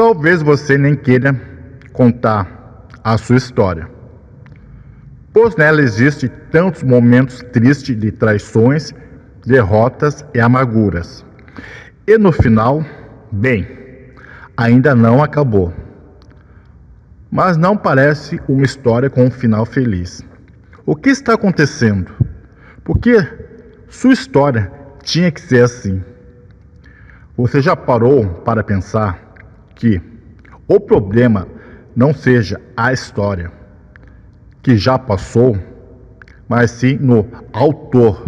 Talvez você nem queira contar a sua história, pois nela existem tantos momentos tristes de traições, derrotas e amarguras. E no final, bem, ainda não acabou. Mas não parece uma história com um final feliz. O que está acontecendo? Por que sua história tinha que ser assim? Você já parou para pensar que o problema não seja a história que já passou, mas sim no autor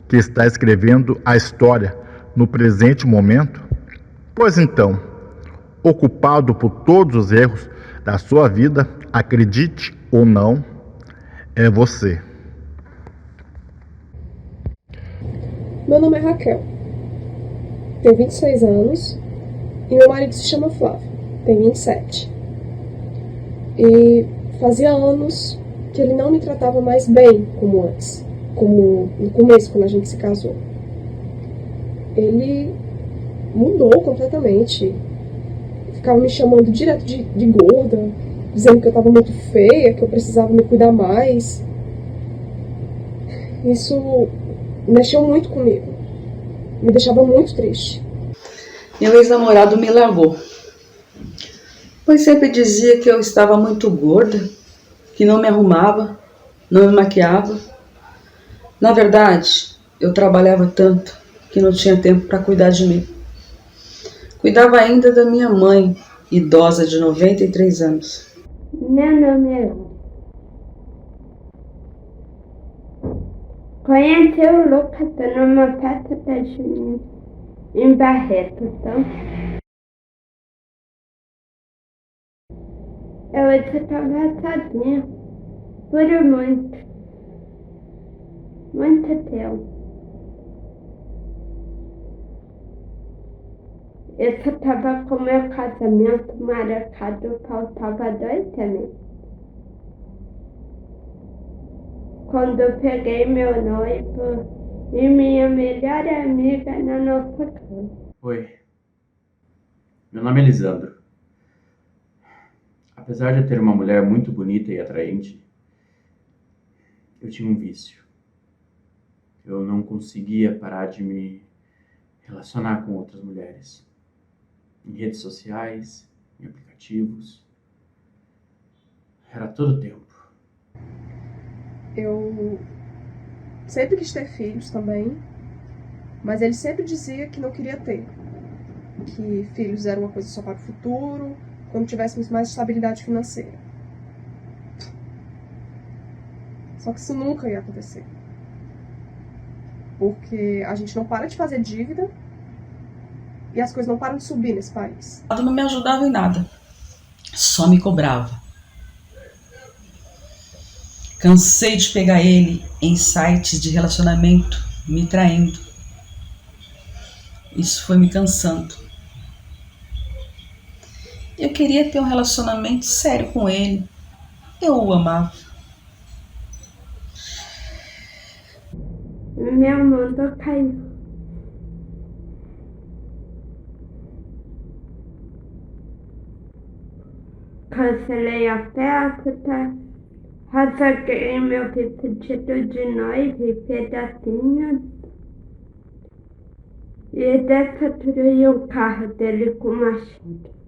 que está escrevendo a história no presente momento? Pois então, o culpado por todos os erros da sua vida, acredite ou não, é você. Meu nome é Raquel, tenho 26 anos e meu marido se chama Flávio, tem 27. E fazia anos que ele não me tratava mais bem como antes, como no começo, quando a gente se casou. Ele mudou completamente, ficava me chamando direto de gorda, dizendo que eu estava muito feia, que eu precisava me cuidar mais. Isso mexeu muito comigo, me deixava muito triste. Meu ex-namorado me largou, pois sempre dizia que eu estava muito gorda, que não me arrumava, não me maquiava. Na verdade, eu trabalhava tanto que não tinha tempo para cuidar de mim. Cuidava ainda da minha mãe, idosa de 93 anos. Meu nome é Lu. Conheci o Lucas numa festa da junina em Barreto, então. Eu estava sozinha por muito tempo. Eu estava com meu casamento marcado, faltava 2 meses. Quando eu peguei meu noivo e minha melhor amiga na nossa casa. Oi, meu nome é Lisandro. Apesar de eu ter uma mulher muito bonita e atraente, eu tinha um vício. Eu não conseguia parar de me relacionar com outras mulheres. Em redes sociais, em aplicativos. Era todo tempo. Eu sempre quis ter filhos também, mas ele sempre dizia que não queria ter. Que filhos eram uma coisa só para o futuro, quando tivéssemos mais estabilidade financeira. Só que isso nunca ia acontecer. Porque a gente não para de fazer dívida e as coisas não param de subir nesse país. Não me ajudava em nada, só me cobrava. Cansei de pegar ele em sites de relacionamento, me traindo. Isso foi me cansando. Eu queria ter um relacionamento sério com ele. Eu o amava. Meu mundo caiu. Cancelei a festa, rasguei meu vestido de noiva em pedacinhos e destruí o carro dele com machado.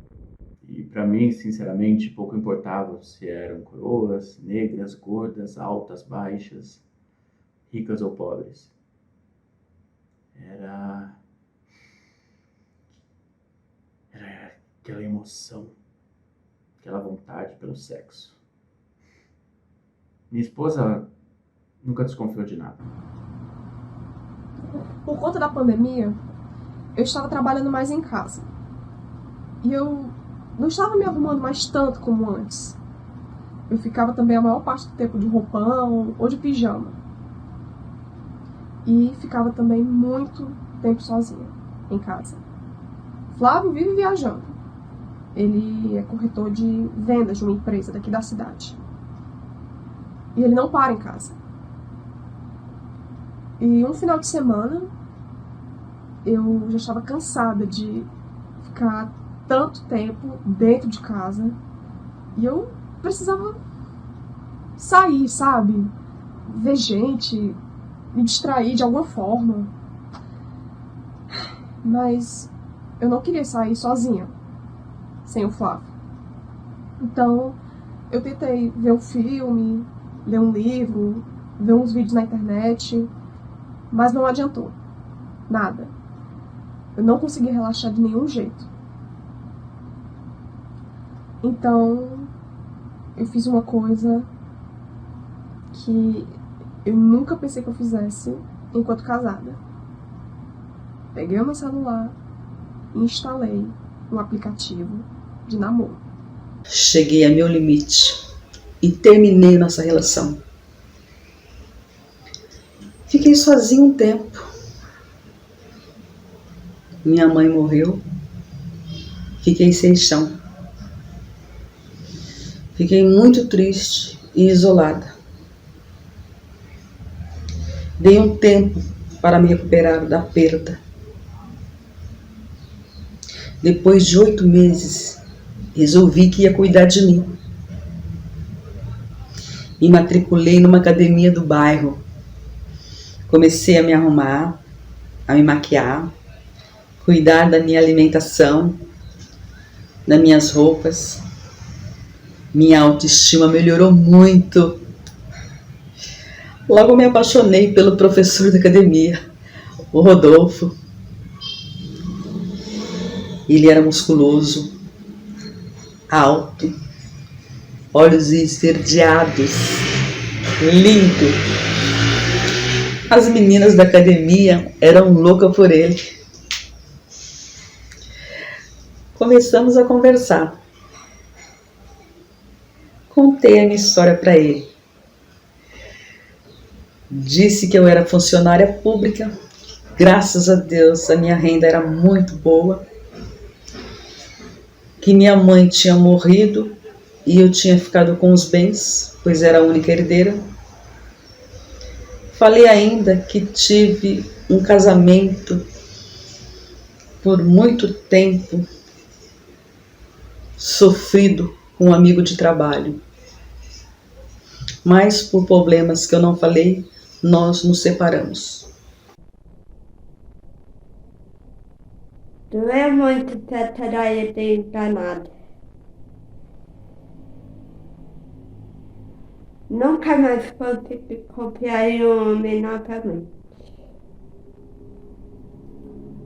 E pra mim, sinceramente, pouco importava se eram coroas, negras, gordas, altas, baixas, ricas ou pobres. Era aquela emoção, aquela vontade pelo sexo. Minha esposa nunca desconfiou de nada. Por conta da pandemia, eu estava trabalhando mais em casa. E eu não estava me arrumando mais tanto como antes. Eu ficava também a maior parte do tempo de roupão ou de pijama. E ficava também muito tempo sozinha em casa. Flávio vive viajando. Ele é corretor de vendas de uma empresa daqui da cidade. E ele não para em casa. E um final de semana, eu já estava cansada de ficar tanto tempo dentro de casa e eu precisava sair, sabe? Ver gente, me distrair de alguma forma. Mas eu não queria sair sozinha, sem o Flávio. Então, eu tentei ver um filme, ler um livro, ver uns vídeos na internet, mas não adiantou. Nada. Eu não consegui relaxar de nenhum jeito. Então, eu fiz uma coisa que eu nunca pensei que eu fizesse enquanto casada. Peguei o meu celular e instalei um aplicativo de namoro. Cheguei a meu limite e terminei nossa relação. Fiquei sozinha um tempo. Minha mãe morreu. Fiquei sem chão. Fiquei muito triste e isolada. Dei um tempo para me recuperar da perda. Depois de 8 meses, resolvi que ia cuidar de mim. Me matriculei numa academia do bairro. Comecei a me arrumar, a me maquiar, cuidar da minha alimentação, das minhas roupas. Minha autoestima melhorou muito. Logo me apaixonei pelo professor da academia, o Rodolfo. Ele era musculoso, alto, olhos esverdeados, lindo. As meninas da academia eram loucas por ele. Começamos a conversar. Contei a minha história para ele. Disse que eu era funcionária pública. Graças a Deus, a minha renda era muito boa. Que minha mãe tinha morrido e eu tinha ficado com os bens, pois era a única herdeira. Falei ainda que tive um casamento por muito tempo sofrido com um amigo de trabalho. Mas por problemas que eu não falei, nós nos separamos. Doeu muito ter traído e enganado. Nunca mais consegui confiar em um homem novamente.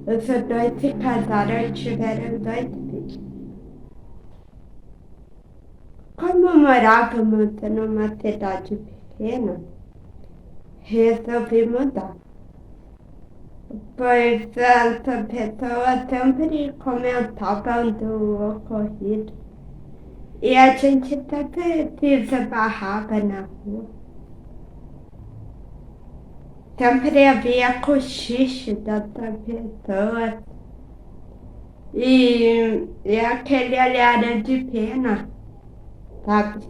Os dois se casaram e tiveram 2 filhos. Como morávamos numa cidade pequena, resolvi mudar. Pois essa pessoa sempre comentava do ocorrido. E a gente sempre se barrava na rua. Sempre havia cochicho dessa pessoa. E aquele olhar de pena, sabe?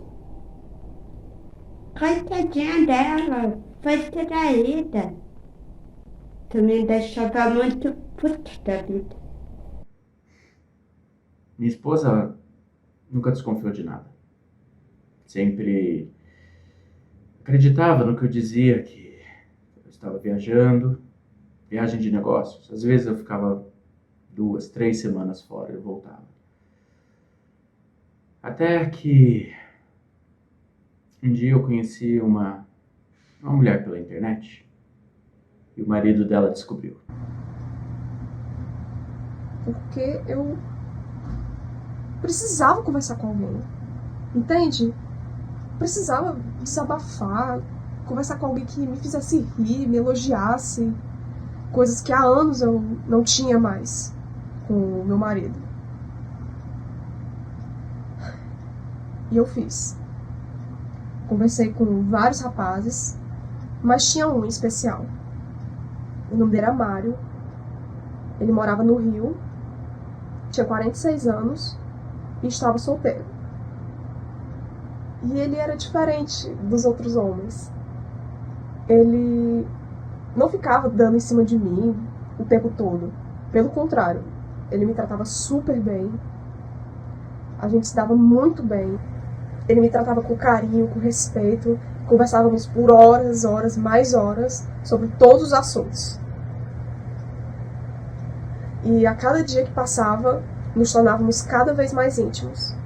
Coitadinha dela, foi traída. Tu me deixava muito puta da vida. Minha esposa nunca desconfiou de nada. Sempre acreditava no que eu dizia, que eu estava viajando, viagem de negócios. Às vezes eu ficava 2, 3 semanas fora e voltava. Até que um dia eu conheci uma mulher pela internet e o marido dela descobriu. Porque eu precisava conversar com alguém, entende? Precisava desabafar, conversar com alguém que me fizesse rir, me elogiasse, coisas que há anos eu não tinha mais com o meu marido. E eu fiz. Conversei com vários rapazes, mas tinha um em especial. O nome dele era Mário. Ele morava no Rio, tinha 46 anos e estava solteiro. E ele era diferente dos outros homens. Ele não ficava dando em cima de mim o tempo todo. Pelo contrário, ele me tratava super bem, A gente se dava muito bem. Ele me tratava com carinho, com respeito. Conversávamos por horas, horas, mais horas, sobre todos os assuntos. E a cada dia que passava, nos tornávamos cada vez mais íntimos.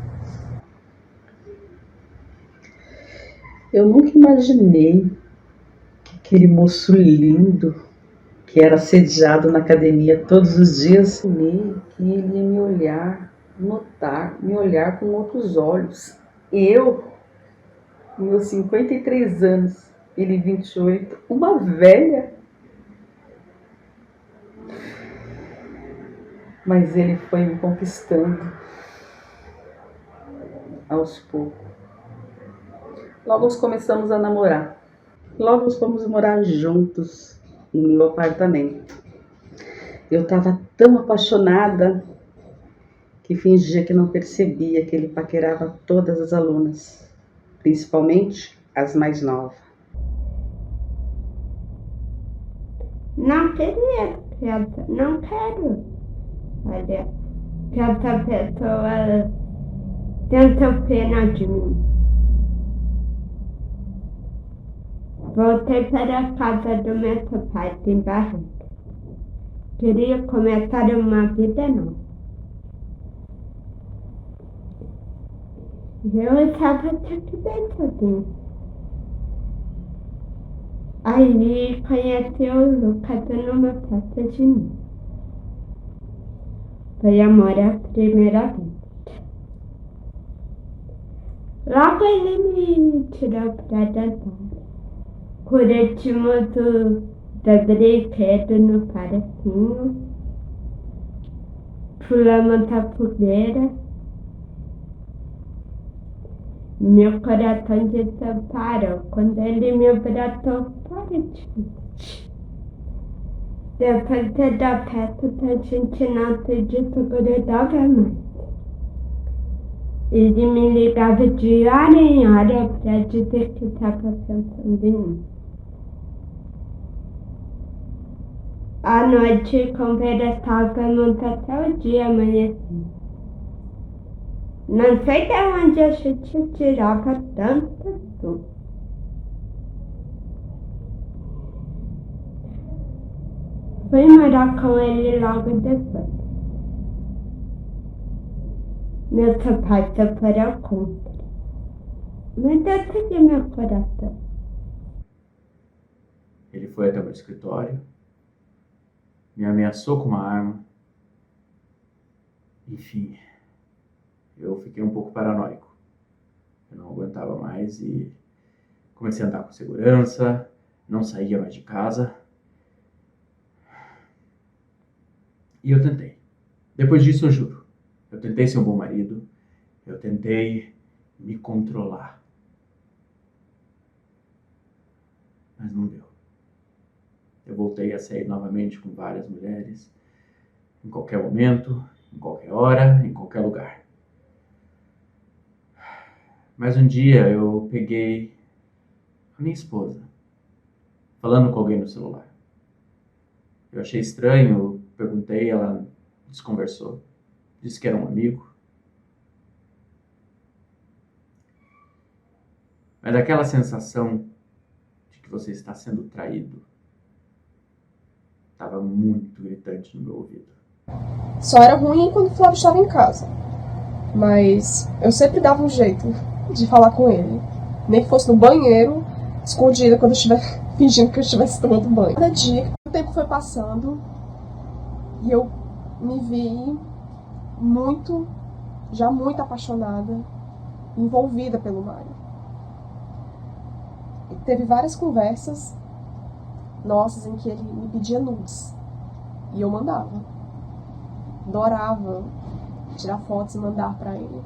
Eu nunca imaginei que aquele moço lindo, que era assediado na academia todos os dias, que ele ia me olhar, me olhar com outros olhos. Eu, com meus 53 anos, ele 28, uma velha. Mas ele foi me conquistando aos poucos. Logo nós começamos a namorar. Logo nós fomos morar juntos no meu apartamento. Eu estava tão apaixonada que fingia que não percebia que ele paquerava todas as alunas, principalmente as mais novas. Não queria, não quero. Olha, que essa pessoa tenta pena de mim. Voltei para a casa do meu pai, em Barranca. Queria começar uma vida nova. Eu estava tudo bem sozinho. Aí conheci o Lucas numa festa de mim. Foi amor à primeira vez. Logo ele me tirou para dançar. Curtimos do brinquedo no parquinho. Pulamos a fogueira. Meu coração disparou quando ele me abraçou forte. Depois da festa, a gente não se desgrudava mais. Ele me ligava de hora em hora para dizer que estava pensando em mim. À noite, conversávamos até o dia amanhecer. Não sei de onde a gente tirava tanto assunto. Fui morar com ele logo depois. Meu pai se parou contra, mas eu segui meu coração. Ele foi até o meu escritório, me ameaçou com uma arma. Enfim, eu fiquei um pouco paranoico. Eu não aguentava mais e comecei a andar com segurança, não saía mais de casa. E eu tentei. Depois disso, eu juro, eu tentei ser um bom marido, eu tentei me controlar. Mas não deu. Eu voltei a sair novamente com várias mulheres, em qualquer momento, em qualquer hora, em qualquer lugar. Mas um dia eu peguei a minha esposa, falando com alguém no celular. Eu achei estranho, perguntei, ela desconversou, disse que era um amigo. Mas aquela sensação de que você está sendo traído estava muito gritante no meu ouvido. Só era ruim quando o Flávio estava em casa. Mas eu sempre dava um jeito de falar com ele. Nem que fosse no banheiro, escondida quando eu estiver fingindo que eu estivesse tomando banho. Cada dia, o tempo foi passando e eu me vi muito apaixonada, envolvida pelo Mário. E teve várias conversas nossas em que ele me pedia nudes. E eu mandava. Adorava tirar fotos e mandar pra ele.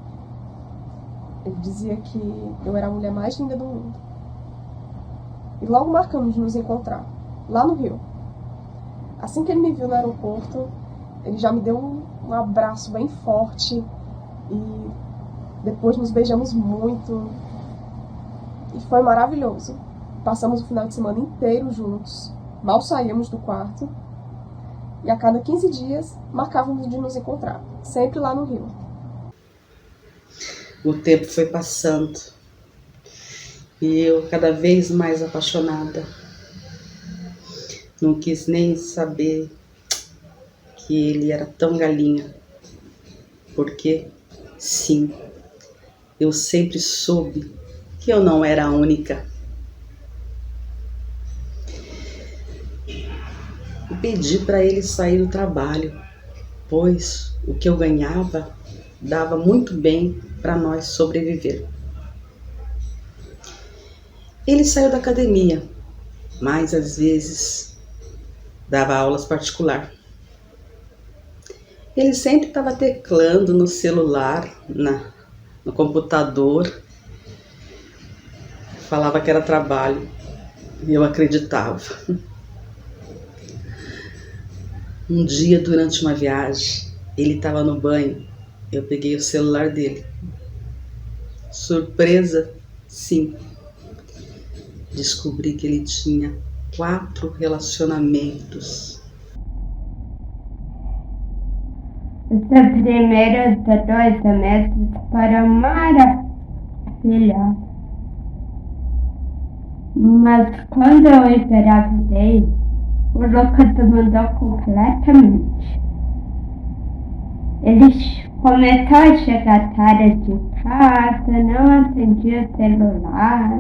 Ele dizia que eu era a mulher mais linda do mundo. E logo marcamos de nos encontrar, lá no Rio. Assim que ele me viu no aeroporto, ele já me deu um abraço bem forte. E depois nos beijamos muito. E foi maravilhoso. Passamos o final de semana inteiro juntos. Mal saíamos do quarto. E a cada 15 dias, marcávamos de nos encontrar. Sempre lá no Rio. O tempo foi passando e eu cada vez mais apaixonada. Não quis nem saber que ele era tão galinha, porque, sim, eu sempre soube que eu não era a única. E pedi para ele sair do trabalho, pois o que eu ganhava dava muito bem para nós sobreviver. Ele saiu da academia, mas às vezes dava aulas particular. Ele sempre estava teclando no celular, no computador. Falava que era trabalho e eu acreditava. Um dia, durante uma viagem, ele estava no banho. Eu peguei o celular dele. Surpresa, sim. Descobri que ele tinha 4 relacionamentos. Os primeiros 2 meses foram maravilhosos. Mas quando eu engravidei, o Lucas mudou completamente. Ele começou a chegar tarde de casa, não atendia o celular.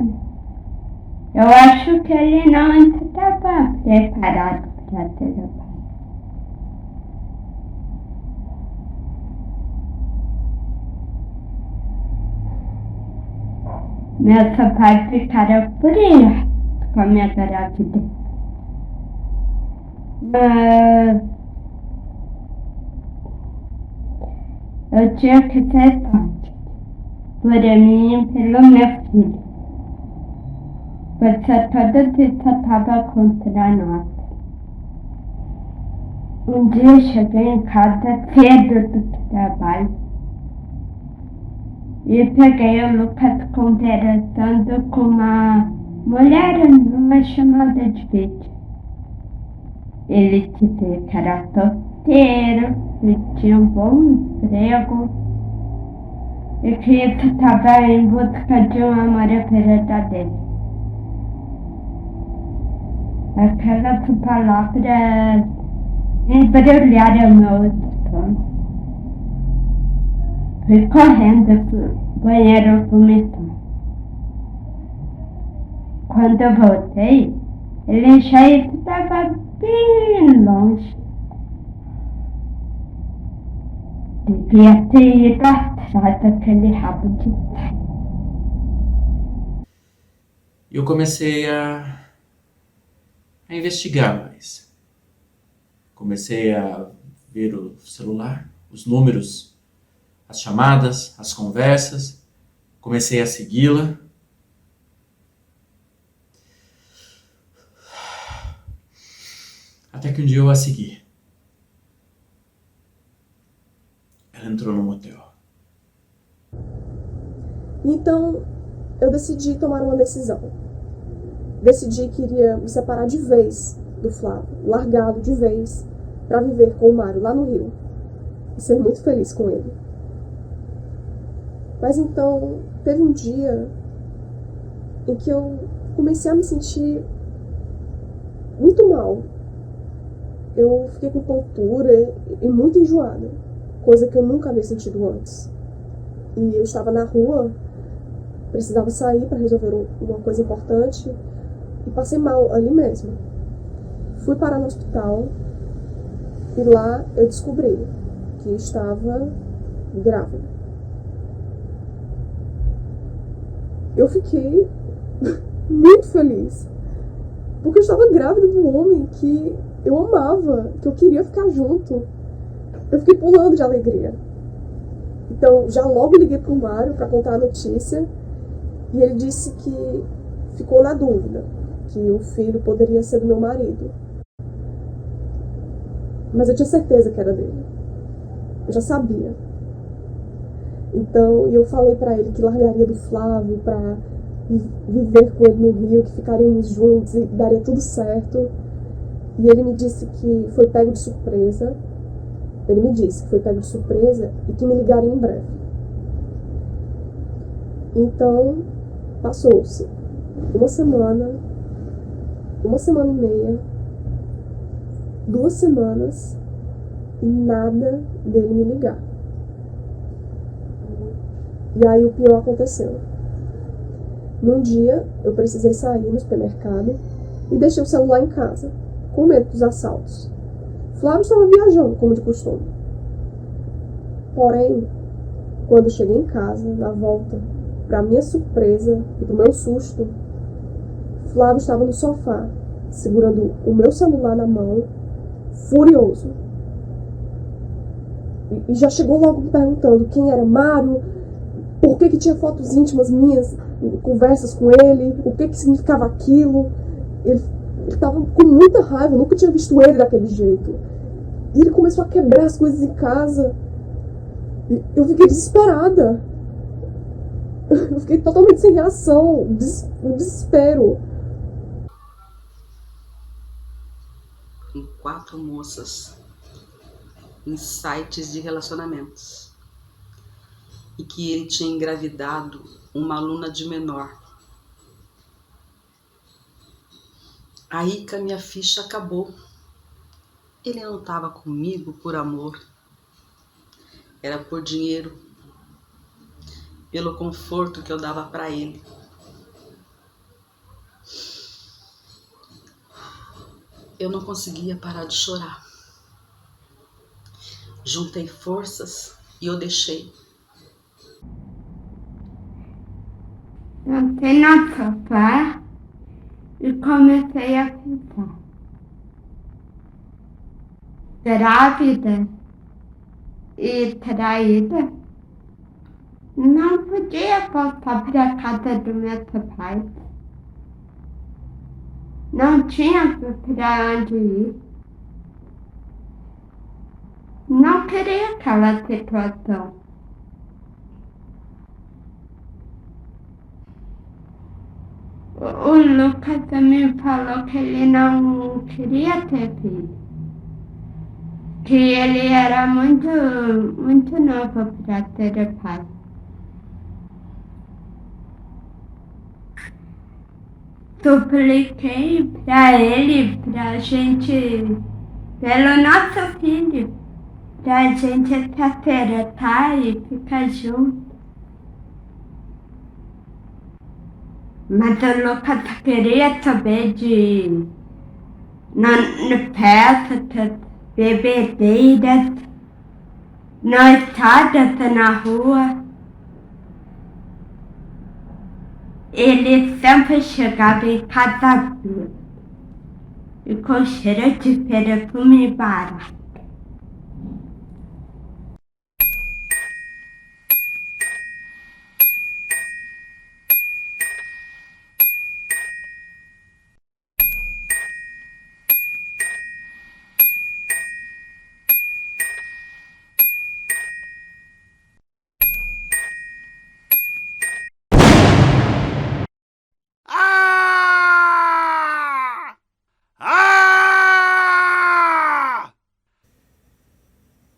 Eu acho que ele não estava preparado para celular. Meus pais ficaram furiosos com a minha gravidez. Mas eu tinha que ser forte por mim e pelo meu filho. Porque todos estavam contra nós. Um dia eu cheguei em casa cedo do trabalho e peguei o Lucas conversando com uma mulher numa chamada de vídeo. Ele dizia que era solteiro, que tinha um bom emprego e que estava em busca de um amor verdadeiro. Aquelas palavras embrulharam meu estômago. Fui correndo pro banheiro vomitar. Quando eu voltei, ele já estava bem longe. Devia ter ido atrás daquele rabo de pai. Eu comecei a investigar mais. Comecei a ver o celular, os números, as chamadas, as conversas. Comecei a segui-la. Até que um dia eu a segui. Ela entrou no motel. Então, eu decidi tomar uma decisão. Decidi que iria me separar de vez do Flávio, largá-lo de vez, para viver com o Mário lá no Rio. E ser muito feliz com ele. Mas então, teve um dia em que eu comecei a me sentir muito mal. Eu fiquei com tontura e muito enjoada, coisa que eu nunca havia sentido antes. E eu estava na rua, precisava sair para resolver uma coisa importante e passei mal ali mesmo. Fui parar no hospital e lá eu descobri que estava grávida. Eu fiquei muito feliz, porque eu estava grávida de um homem que eu amava, que eu queria ficar junto. Eu fiquei pulando de alegria. Então, já logo liguei pro Mário para contar a notícia e ele disse que ficou na dúvida, que o filho poderia ser do meu marido. Mas eu tinha certeza que era dele. Eu já sabia. Então, eu falei para ele que largaria do Flávio para viver com ele no Rio, que ficaríamos juntos e daria tudo certo. E ele me disse que foi pego de surpresa. Ele me disse que foi pego de surpresa e que me ligaria em breve. Então, passou-se uma semana e meia, 2 semanas e nada dele me ligar. E aí o pior aconteceu. Num dia, eu precisei sair no supermercado e deixei o celular em casa, com medo dos assaltos. Flávio estava viajando, como de costume. Porém, quando cheguei em casa, na volta, para minha surpresa e pro meu susto, Flávio estava no sofá, segurando o meu celular na mão, furioso. E já chegou logo me perguntando quem era Mário, por que tinha fotos íntimas minhas, conversas com ele, o que significava aquilo. Ele estava com muita raiva, eu nunca tinha visto ele daquele jeito. E ele começou a quebrar as coisas em casa. E eu fiquei desesperada. Eu fiquei totalmente sem reação, um desespero. Com 4 moças em sites de relacionamentos. E que ele tinha engravidado uma aluna de menor. Aí que a minha ficha acabou. Ele não estava comigo por amor. Era por dinheiro. Pelo conforto que eu dava para ele. Eu não conseguia parar de chorar. Juntei forças e o deixei. Sentei no sofá e comecei a pensar. Grávida e traída? Não podia voltar para a casa do meu pai. Não tinha para onde ir. Não queria aquela situação. O Lucas me falou que ele não queria ter filho. Que ele era muito novo para ter pai. Supliquei para ele, pra gente, pelo nosso filho, pra gente se acertar e ficar junto. Mas o Lucas queria saber de festas, bebedeiras, nas estradas, na rua. Ele sempre chegava em casa bêbado e com cheiro de perfume barato.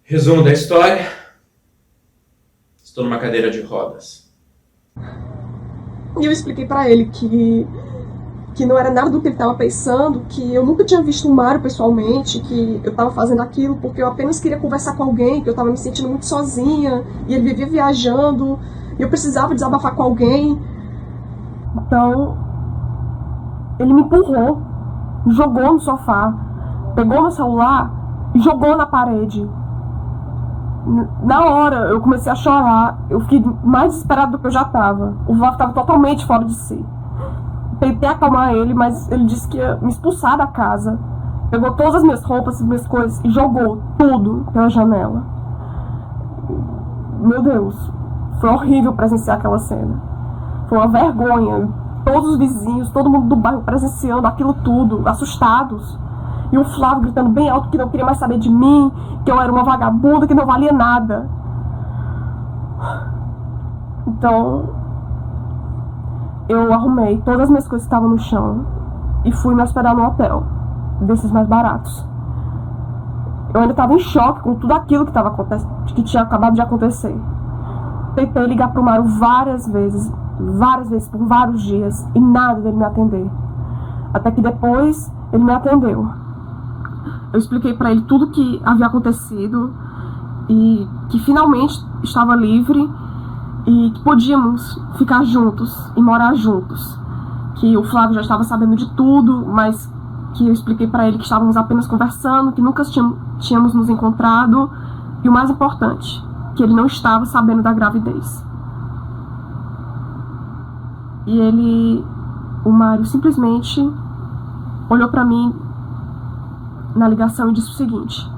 Resumo da história. Estou numa cadeira de rodas. E eu expliquei pra ele que não era nada do que ele estava pensando, que eu nunca tinha visto o Mário pessoalmente, que eu estava fazendo aquilo porque eu apenas queria conversar com alguém, que eu estava me sentindo muito sozinha, e ele vivia viajando, e eu precisava desabafar com alguém. Então, ele me empurrou, me jogou no sofá, pegou meu celular e jogou na parede. Na hora, eu comecei a chorar, eu fiquei mais desesperada do que eu já estava. O Flávio estava totalmente fora de si. Tentei acalmar ele, mas ele disse que ia me expulsar da casa. Pegou todas as minhas roupas, as minhas coisas e jogou tudo pela janela. Meu Deus, foi horrível presenciar aquela cena. Foi uma vergonha. Todos os vizinhos, todo mundo do bairro presenciando aquilo tudo, assustados. E o Flávio gritando bem alto que não queria mais saber de mim, que eu era uma vagabunda, que não valia nada. Então, eu arrumei todas as minhas coisas que estavam no chão e fui me hospedar no hotel, desses mais baratos. Eu ainda estava em choque com tudo aquilo que tinha acabado de acontecer. Tentei ligar pro Mário várias vezes, várias vezes, por vários dias, e nada dele me atender. Até que depois ele me atendeu. Eu expliquei para ele tudo o que havia acontecido e que finalmente estava livre e que podíamos ficar juntos e morar juntos. Que o Flávio já estava sabendo de tudo, mas que eu expliquei para ele que estávamos apenas conversando, que nunca tínhamos nos encontrado e o mais importante, que ele não estava sabendo da gravidez. E o Mário simplesmente olhou para mim na ligação e disse o seguinte: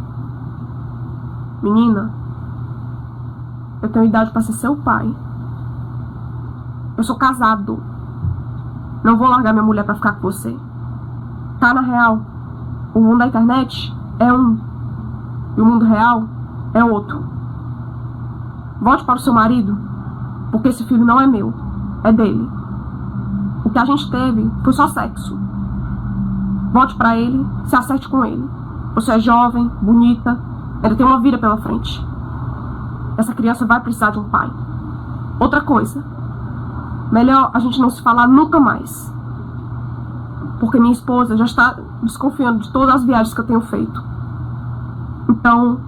menina, eu tenho idade para ser seu pai. Eu sou casado. Não vou largar minha mulher para ficar com você. Tá, na real, o mundo da internet é um e o mundo real é outro. Volte para o seu marido, porque esse filho não é meu, é dele. O que a gente teve foi só sexo. Volte para ele, se acerte com ele. Você é jovem, bonita, ele tem uma vida pela frente. Essa criança vai precisar de um pai. Outra coisa, melhor a gente não se falar nunca mais. Porque minha esposa já está desconfiando de todas as viagens que eu tenho feito. Então,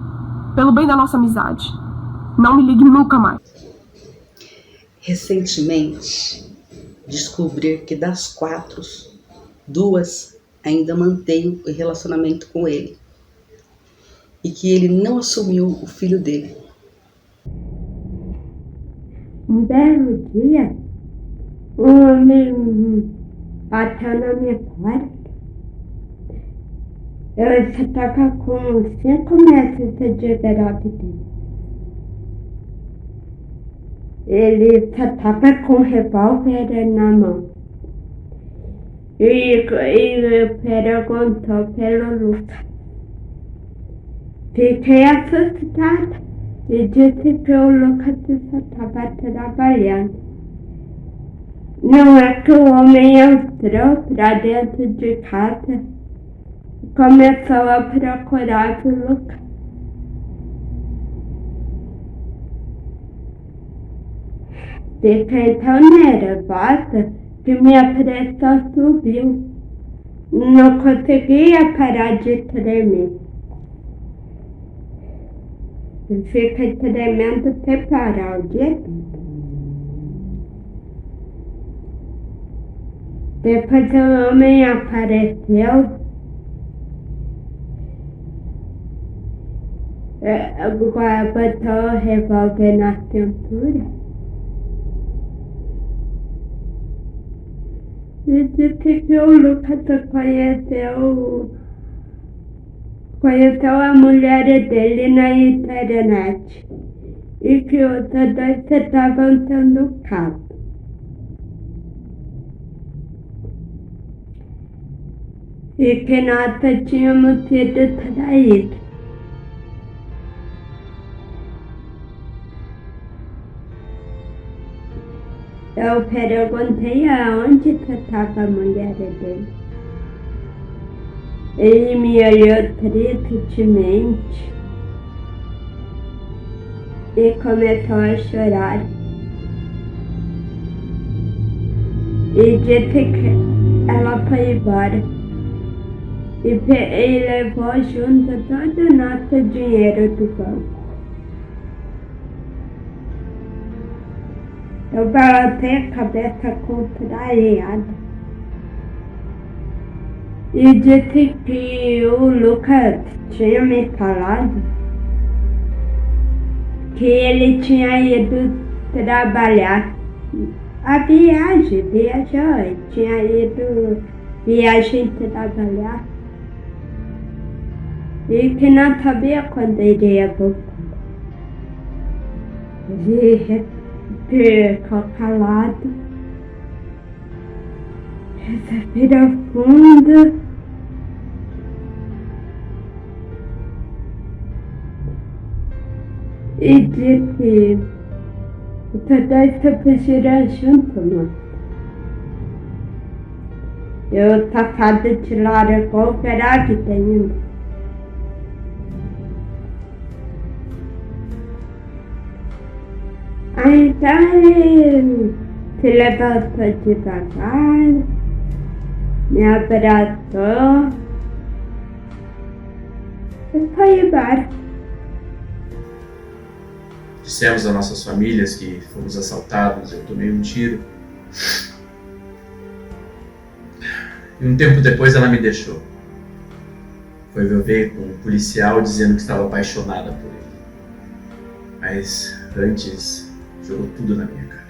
pelo bem da nossa amizade, não me ligue nunca mais. Recentemente, descobri que das 4, 2 ainda mantêm o relacionamento com ele. E que ele não assumiu o filho dele. Um belo dia, um homem bateu na minha porta. Eu estava com 5 meses de gravidez. Ele estava com um revólver na mão. E perguntou pelo Lucas. Fiquei assustada e disse que o Lucas estava trabalhando. Não é que o homem entrou para dentro de casa e começou a procurar o Lucas. Fiquei tão nervosa que minha pressão subiu. Não conseguia parar de tremer. Eu fiquei tremendo sem parar o dia todo. Depois o homem apareceu. Agora botou o revólver na cintura. E disse que o Lucas conheceu a mulher dele na internet. E que os dois estavam tendo caso. E que nós tínhamos sido traídos. Eu perguntei aonde estava a mulher dele. Ele me olhou tristemente e começou a chorar. E disse que ela foi embora. E levou junto todo o nosso dinheiro do banco. Eu balançei a cabeça contrariada e disse que o Lucas tinha me falado que ele tinha ido trabalhar. Viajou, ele tinha ido viagem trabalhar e que não sabia quando ele ia voltar. Ele ficou calado, respirou fundo e disse: "Os dois fugiram junto, mano. Eu safado de largou grávida ainda." Então ele se levantou devagar, me abraçou e foi embora. Dissemos às nossas famílias que fomos assaltados, eu tomei um tiro. E um tempo depois ela me deixou. Foi me ver com um policial dizendo que estava apaixonada por ele. Mas antes jogou tudo na minha cara.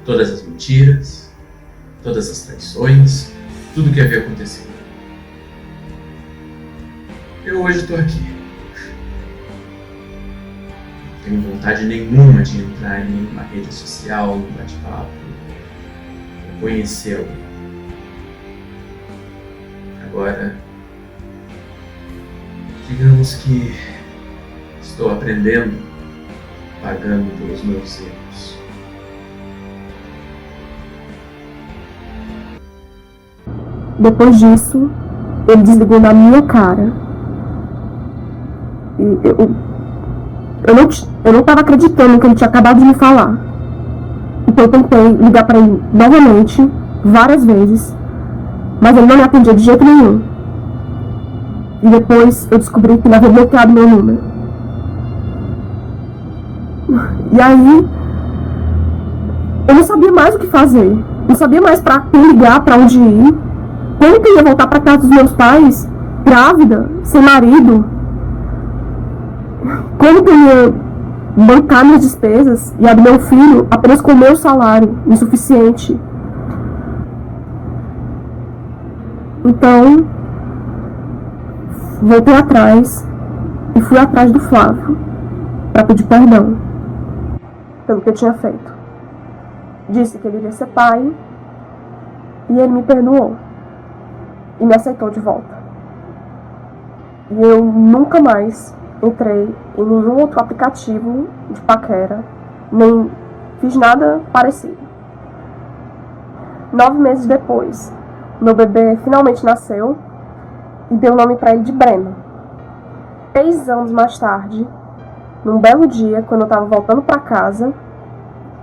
Todas as mentiras, todas as traições, tudo que havia acontecido. Eu hoje estou aqui. Não tenho vontade nenhuma de entrar em nenhuma rede social, num bate-papo, para conhecer alguém. Agora, digamos que estou aprendendo, pagando pelos meus erros. Depois disso, ele desligou na minha cara. E eu não estava acreditando no que ele tinha acabado de me falar. Então eu tentei ligar para ele novamente, várias vezes, mas ele não me atendia de jeito nenhum. E depois eu descobri que ele havia bloqueado meu número. E aí, eu não sabia mais o que fazer. Não sabia mais para quem ligar, para onde ir. Como que eu ia voltar para casa dos meus pais, grávida, sem marido? Como que eu ia bancar minhas despesas e a do meu filho apenas com o meu salário insuficiente? Então, voltei atrás e fui atrás do Flávio para pedir perdão pelo que eu tinha feito. Disse que ele iria ser pai e ele me perdoou e me aceitou de volta. E eu nunca mais entrei em nenhum outro aplicativo de paquera, nem fiz nada parecido. 9 meses depois, meu bebê finalmente nasceu e dei o nome para ele de Breno. 3 anos mais tarde, num belo dia, quando eu estava voltando para casa,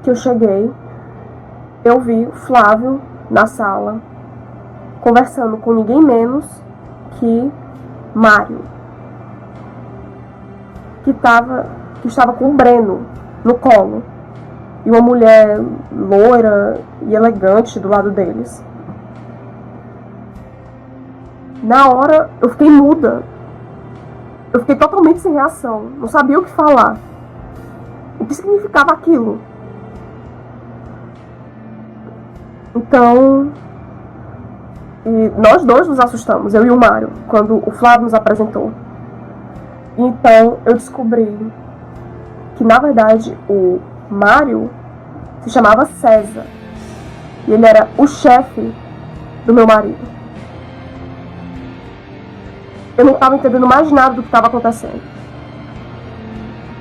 que eu cheguei, eu vi o Flávio na sala, conversando com ninguém menos que Mário, que estava com o Breno no colo, e uma mulher loira e elegante do lado deles. Na hora, eu fiquei muda. Eu fiquei totalmente sem reação. Não sabia o que falar. O que significava aquilo? Então, nós dois nos assustamos, eu e o Mário, quando o Flávio nos apresentou. Então, eu descobri que, na verdade, o Mário se chamava César. E ele era o chefe do meu marido. Eu não estava entendendo mais nada do que estava acontecendo.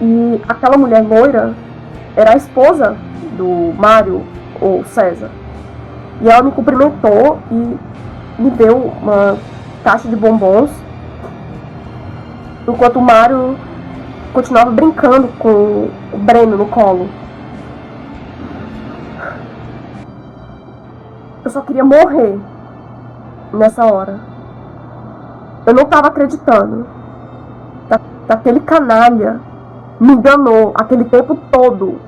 E aquela mulher loira era a esposa do Mário, ou César. E ela me cumprimentou e me deu uma caixa de bombons, enquanto o Mário continuava brincando com o Breno no colo. Eu só queria morrer nessa hora. Eu não estava acreditando que aquele canalha me enganou aquele tempo todo.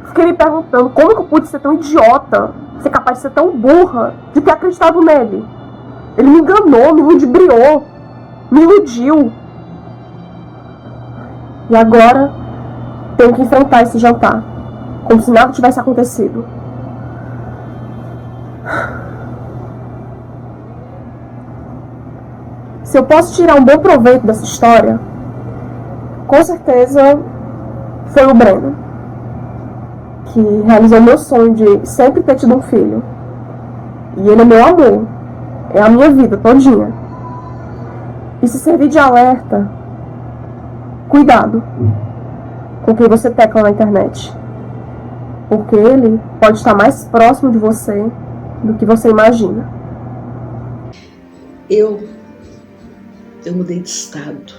Fiquei me perguntando como que eu pude ser tão idiota, ser capaz de ser tão burra, de ter acreditado nele. Ele me enganou, me ludibriou, me iludiu. E agora tenho que enfrentar esse jantar, como se nada tivesse acontecido. Se eu posso tirar um bom proveito dessa história, com certeza foi o Breno, que realizou meu sonho de sempre ter tido um filho. E ele é meu amor, é a minha vida todinha. E se servir de alerta, cuidado com quem você tecla na internet, porque ele pode estar mais próximo de você do que você imagina. Eu mudei de estado,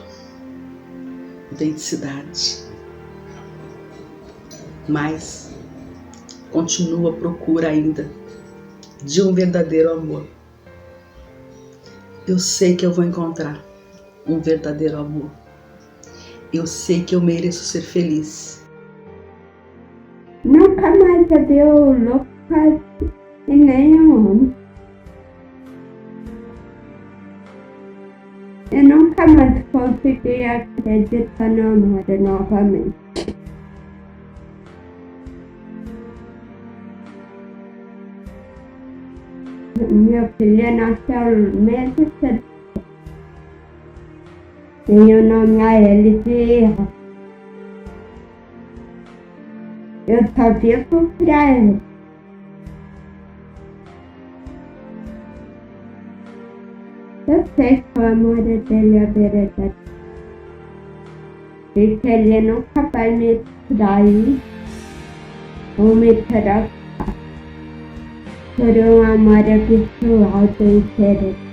mudei de cidade, mas continuo à procura ainda de um verdadeiro amor. Eu sei que eu vou encontrar um verdadeiro amor. Eu sei que eu mereço ser feliz. Nunca mais eu vi o Lucas e nem o homem. Eu nunca mais consegui acreditar no amor novamente. Meu filho nasceu meses cedo. E eu nome a ele de Erra. Eu só vivo pra ele. Eu sei que o amor dele é verdade. E que ele nunca vai me trair ou me trocar por um amor pessoal do interesse.